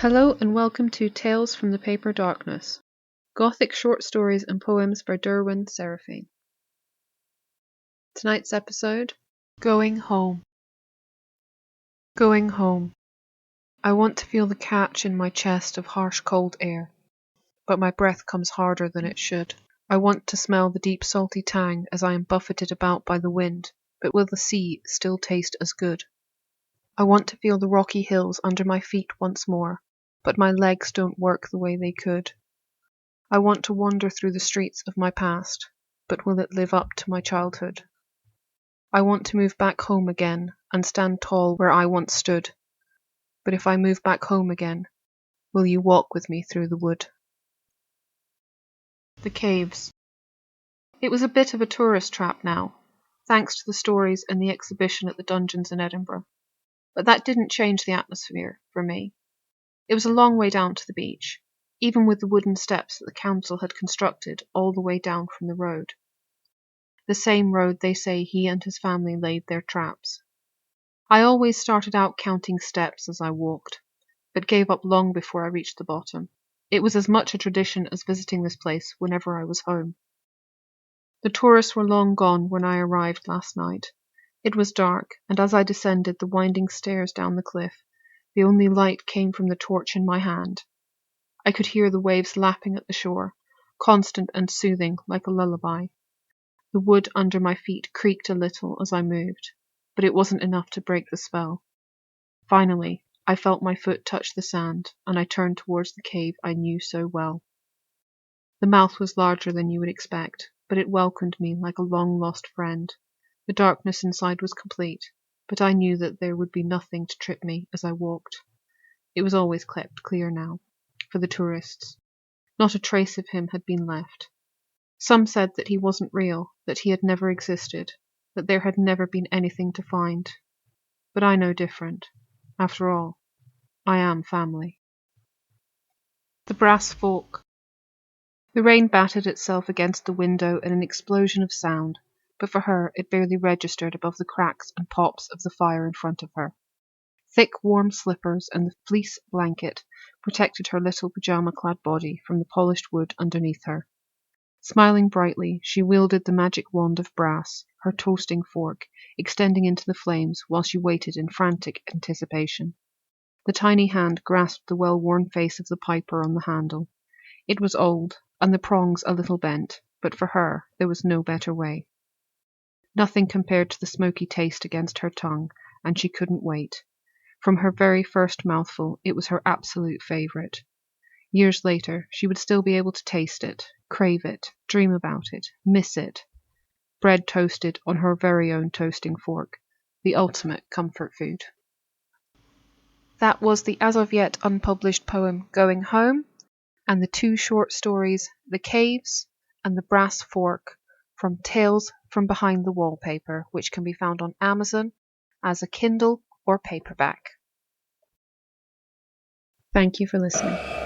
Hello and welcome to Tales from the Paper Darkness, Gothic short stories and poems by Derwin Seraphine. Tonight's episode, Going Home. Going home. I want to feel the catch in my chest of harsh cold air, but my breath comes harder than it should. I want to smell the deep salty tang as I am buffeted about by the wind, but will the sea still taste as good? I want to feel the rocky hills under my feet once more, but my legs don't work the way they could. I want to wander through the streets of my past, but will it live up to my childhood? I want to move back home again and stand tall where I once stood, but if I move back home again, will you walk with me through the wood? The Caves. It was a bit of a tourist trap now, thanks to the stories and the exhibition at the dungeons in Edinburgh, but that didn't change the atmosphere for me. It was a long way down to the beach, even with the wooden steps that the council had constructed all the way down from the road. The same road they say he and his family laid their traps. I always started out counting steps as I walked, but gave up long before I reached the bottom. It was as much a tradition as visiting this place whenever I was home. The tourists were long gone when I arrived last night. It was dark, and as I descended the winding stairs down the cliff, the only light came from the torch in my hand. I could hear the waves lapping at the shore, constant and soothing like a lullaby. The wood under my feet creaked a little as I moved, but it wasn't enough to break the spell. Finally, I felt my foot touch the sand, and I turned towards the cave I knew so well. The mouth was larger than you would expect, but it welcomed me like a long-lost friend. The darkness inside was complete, but I knew that there would be nothing to trip me as I walked. It was always kept clear now, for the tourists. Not a trace of him had been left. Some said that he wasn't real, that he had never existed, that there had never been anything to find. But I know different. After all, I am family. The Brass Fork. The rain battered itself against the window in an explosion of sound, but for her it barely registered above the cracks and pops of the fire in front of her. Thick, warm slippers and the fleece blanket protected her little pyjama-clad body from the polished wood underneath her. Smiling brightly, she wielded the magic wand of brass, her toasting fork, extending into the flames while she waited in frantic anticipation. The tiny hand grasped the well-worn face of the piper on the handle. It was old, and the prongs a little bent, but for her there was no better way. Nothing compared to the smoky taste against her tongue, and she couldn't wait. From her very first mouthful, it was her absolute favourite. Years later, she would still be able to taste it, crave it, dream about it, miss it. Bread toasted on her very own toasting fork, the ultimate comfort food. That was the as of yet unpublished poem Going Home, and the two short stories The Caves and The Brass Fork from Tales from Behind the Wallpaper, which can be found on Amazon as a Kindle or paperback. Thank you for listening.